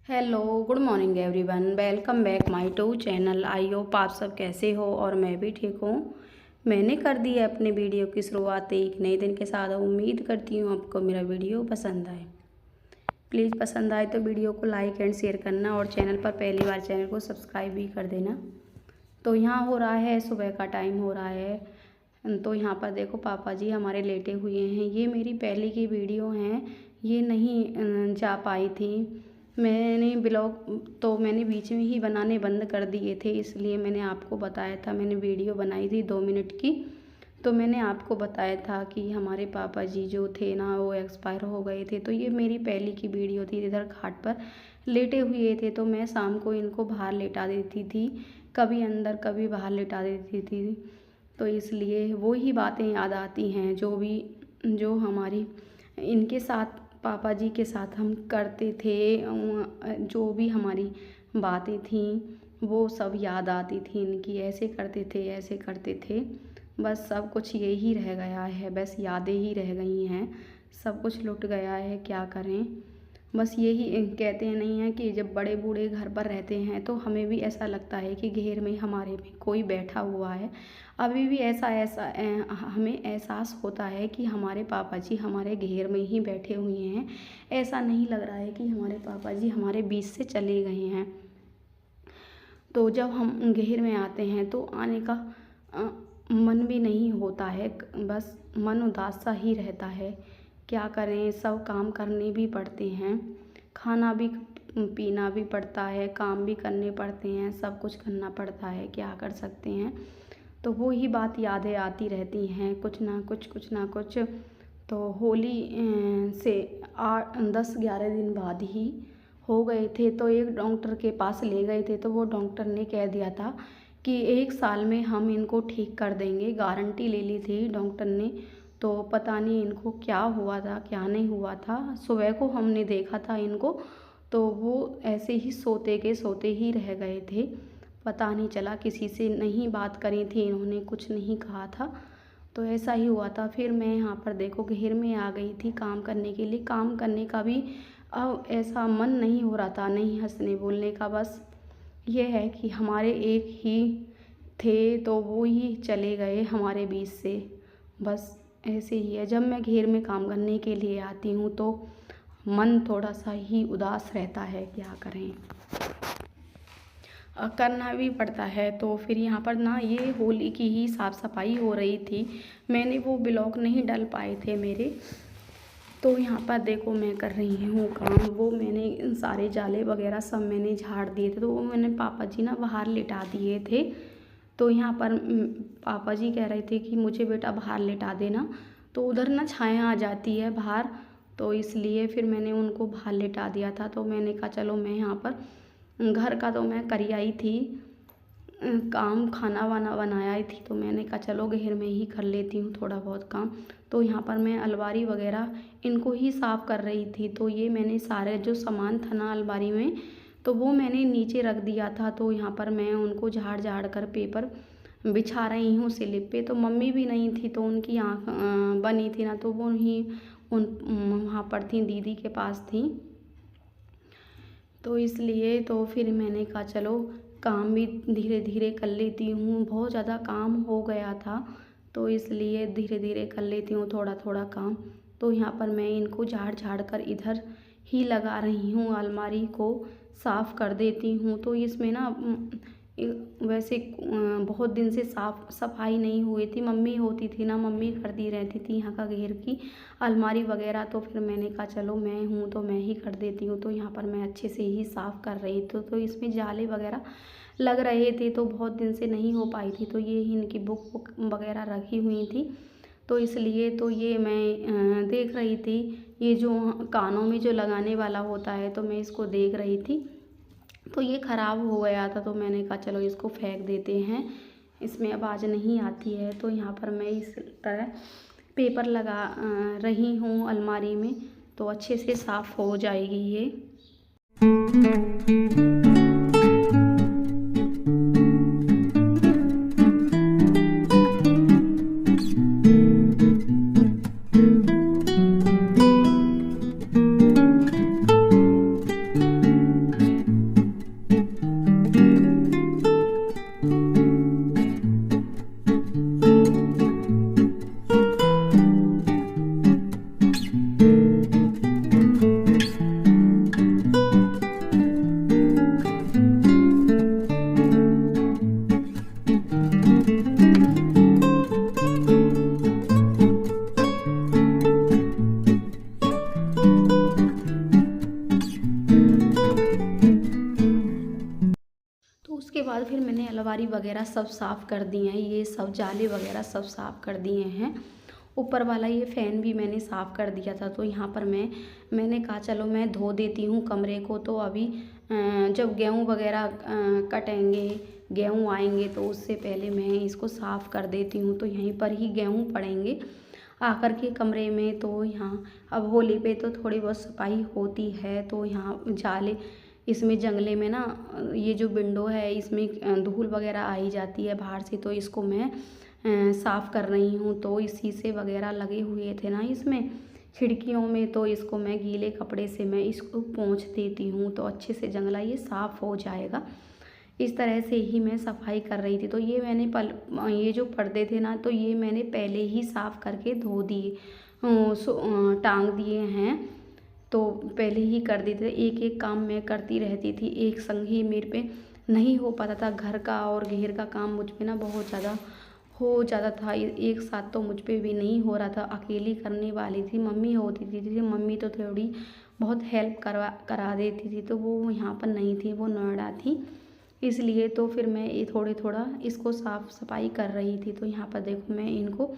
Hello good morning everyone, welcome back my to channel. I hope आप सब कैसे हो और मैं भी ठीक हूँ। मैंने कर दी है अपने वीडियो की शुरुआत एक नए दिन के साथ। उम्मीद करती हूँ आपको मेरा वीडियो पसंद आए। प्लीज़ पसंद आए तो वीडियो को लाइक एंड शेयर करना और चैनल पर पहली बार चैनल को सब्सक्राइब भी कर देना। तो यहाँ हो रहा है, सुबह का टाइम हो रहा है। तो यहाँ पर देखो पापा जी हमारे लेटे हुए हैं। ये मेरी पहले की वीडियो हैं, ये नहीं जा पाई थी। मैंने ब्लॉग तो मैंने बीच में ही बनाने बंद कर दिए थे, इसलिए मैंने आपको बताया था। मैंने वीडियो बनाई थी 2 मिनट की, तो मैंने आपको बताया था कि हमारे पापा जी जो थे ना वो एक्सपायर हो गए थे। तो ये मेरी पहले की वीडियो थी। इधर खाट पर लेटे हुए थे, तो मैं शाम को इनको बाहर लेटा देती थी, कभी अंदर कभी बाहर लेटा देती थी। तो इसलिए वो ही बातें याद आती हैं जो हमारी इनके साथ पापा जी के साथ हम करते थे। जो भी हमारी बातें थीं वो सब याद आती थी इनकी। ऐसे करते थे। बस सब कुछ यही रह गया है, बस यादें ही रह गई हैं। सब कुछ लुट गया है, क्या करें। बस यही कहते हैं नहीं है कि जब बड़े बूढ़े घर पर रहते हैं तो हमें भी ऐसा लगता है कि घेर में हमारे में कोई बैठा हुआ है। अभी भी ऐसा ऐसा हमें एहसास होता है कि हमारे पापा जी हमारे घेर में ही बैठे हुए हैं। ऐसा नहीं लग रहा है कि हमारे पापा जी हमारे बीच से चले गए हैं। तो जब हम घेर में आते हैं तो आने का मन भी नहीं होता है, बस मन उदास सा ही रहता है। क्या करें, सब काम करने भी पड़ते हैं, खाना भी पीना भी पड़ता है, काम भी करने पड़ते हैं, सब कुछ करना पड़ता है, क्या कर सकते हैं। तो वो ही बात यादें आती रहती हैं, कुछ ना कुछ। तो होली से 10-11 दिन बाद ही हो गए थे। तो एक डॉक्टर के पास ले गए थे, तो वो डॉक्टर ने कह दिया था कि 1 साल में हम इनको ठीक कर देंगे, गारंटी ले ली थी डॉक्टर ने। तो पता नहीं इनको क्या हुआ था, क्या नहीं हुआ था। सुबह को हमने देखा था इनको, तो वो ऐसे ही सोते के सोते ही रह गए थे। पता नहीं चला, किसी से नहीं बात करी थी इन्होंने, कुछ नहीं कहा था। तो ऐसा ही हुआ था। फिर मैं यहाँ पर देखो घेर में आ गई थी काम करने के लिए। काम करने का भी अब ऐसा मन नहीं हो रहा था, नहीं हंसने बोलने का। बस ये है कि हमारे एक ही थे, तो वो ही चले गए हमारे बीच से। बस ऐसे ही है, जब मैं घेर में काम करने के लिए आती हूँ तो मन थोड़ा सा ही उदास रहता है, क्या करें। करना भी पड़ता है। तो फिर यहाँ पर ना ये होली की ही साफ़ सफाई हो रही थी। मैंने वो ब्लॉग नहीं डल पाए थे मेरे। तो यहाँ पर देखो मैं कर रही हूँ काम। वो मैंने सारे जाले वगैरह सब मैंने झाड़ दिए थे, तो वो मैंने पापा जी ना बाहर लिटा दिए थे। तो यहाँ पर पापा जी कह रहे थे कि मुझे बेटा बाहर लिटा देना, तो उधर ना छाया आ जाती है बाहर। तो इसलिए फिर मैंने उनको बाहर लिटा दिया था। तो मैंने कहा चलो, मैं यहाँ पर घर का तो मैं कर आई थी काम, खाना वाना बनाया थी, तो मैंने कहा चलो घेर में ही कर लेती हूँ थोड़ा बहुत काम। तो यहाँ पर मैं अलमारी वगैरह इनको ही साफ़ कर रही थी। तो ये मैंने सारे जो सामान था ना अलमारी में, तो वो मैंने नीचे रख दिया था। तो यहाँ पर मैं उनको झाड़ झाड़ कर पेपर बिछा रही हूँ स्लिप पे। तो मम्मी भी नहीं थी, तो उनकी आँख बनी थी ना, तो वो ही वहाँ पर थी, दीदी के पास थी। तो इसलिए तो फिर मैंने कहा चलो काम भी धीरे धीरे कर लेती हूँ। बहुत ज़्यादा काम हो गया था, तो इसलिए धीरे धीरे कर लेती हूँ थोड़ा थोड़ा काम। तो यहाँ पर मैं इनको झाड़ झाड़ कर इधर ही लगा रही हूँ, अलमारी को साफ़ कर देती हूँ। तो इसमें ना वैसे बहुत दिन से साफ़ सफाई नहीं हुई थी। मम्मी होती थी ना, मम्मी करती रहती थी यहाँ का घेर की अलमारी वगैरह। तो फिर मैंने कहा चलो मैं हूँ तो मैं ही कर देती हूँ। तो यहाँ पर मैं अच्छे से ही साफ़ कर रही थी। तो इसमें जाले वगैरह लग रहे थे, तो बहुत दिन से नहीं हो पाई थी। तो ये इनकी बुक वगैरह रखी हुई थी, तो इसलिए तो ये मैं देख रही थी। ये जो कानों में जो लगाने वाला होता है, तो मैं इसको देख रही थी। तो ये ख़राब हो गया था, तो मैंने कहा चलो इसको फेंक देते हैं, इसमें आवाज़ नहीं आती है। तो यहाँ पर मैं इस तरह पेपर लगा रही हूँ अलमारी में, तो अच्छे से साफ़ हो जाएगी ये। बाद फिर मैंने अलमारी वगैरह सब साफ़ कर दिए हैं, ये सब जाले वगैरह सब साफ़ कर दिए हैं। ऊपर वाला ये फ़ैन भी मैंने साफ़ कर दिया था। तो यहाँ पर मैंने कहा चलो मैं धो देती हूँ कमरे को। तो अभी जब गेहूँ वगैरह कटेंगे, गेहूँ आएंगे तो उससे पहले मैं इसको साफ़ कर देती हूँ। तो यहीं पर ही गेहूँ पड़ेंगे आकर के कमरे में। तो यहाँ अब होली पे तो थोड़ी बहुत सफाई होती है। तो यहाँ जाले इसमें जंगले में ना ये जो विंडो है इसमें धूल वगैरह आई जाती है बाहर से। तो इसको मैं साफ़ कर रही हूँ। तो इस शीशे वगैरह लगे हुए थे ना इसमें खिड़कियों में, तो इसको मैं गीले कपड़े से मैं इसको पोंछ देती हूँ तो अच्छे से जंगला ये साफ़ हो जाएगा। इस तरह से ही मैं सफाई कर रही थी। तो ये मैंने ये जो पर्दे थे ना तो ये मैंने पहले ही साफ़ करके धो दिए, टांग दिए हैं। तो पहले ही कर देते थे, एक एक काम मैं करती रहती थी, एक संग ही मेरे पे नहीं हो पाता था। घर का और घेर का काम मुझ पे ना बहुत ज़्यादा हो जाता था, एक साथ तो मुझ पे भी नहीं हो रहा था। अकेली करने वाली थी, मम्मी होती थी मम्मी तो थोड़ी बहुत हेल्प करा देती थी। तो वो यहाँ पर नहीं थी, वो नोएडा थी, इसलिए तो फिर मैं ये थोड़ा इसको साफ़ सफाई कर रही थी। तो यहाँ पर देखो मैं इनको,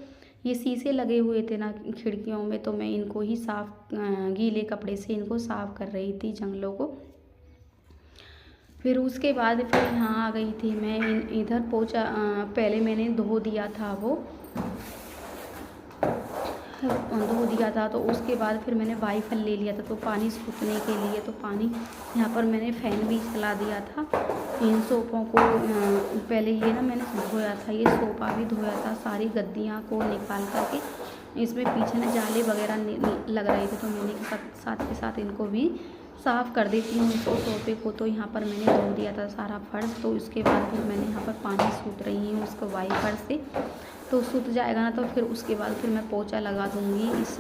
ये शीशे लगे हुए थे ना खिड़कियों में, तो मैं इनको ही गीले कपड़े से इनको साफ़ कर रही थी जंगलों को। फिर उसके बाद फिर यहाँ आ गई थी मैं इधर पोछा पहले मैंने धो दिया था, वो धो दिया था। तो उसके बाद फिर मैंने वाइफल ले लिया था तो पानी सूखने के लिए। तो पानी यहाँ पर मैंने फ़ैन भी चला दिया था। इन सोफ़ों को पहले ये ना मैंने धोया था, ये सोफ़ा भी धोया था, सारी गद्दियाँ को निकाल करके। इसमें पीछे ना जाले वगैरह लग रहे थे तो मैंने साथ के साथ इनको भी साफ़ कर देती हूँ इसको सोफ़े को। तो यहाँ पर मैंने धो दिया था सारा फर्श। तो उसके बाद फिर मैंने यहाँ पर पानी सूख रही हूँ उसको वाइपर से। तो सूख जाएगा ना तो फिर उसके बाद फिर मैं पोछा लगा दूँगी इस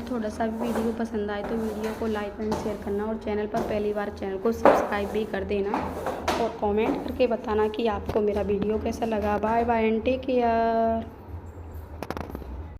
थोड़ा सा भी वीडियो पसंद आए तो वीडियो को लाइक एंड शेयर करना, और चैनल पर पहली बार चैनल को सब्सक्राइब भी कर देना, और कमेंट करके बताना कि आपको मेरा वीडियो कैसा लगा। Bye bye and take care.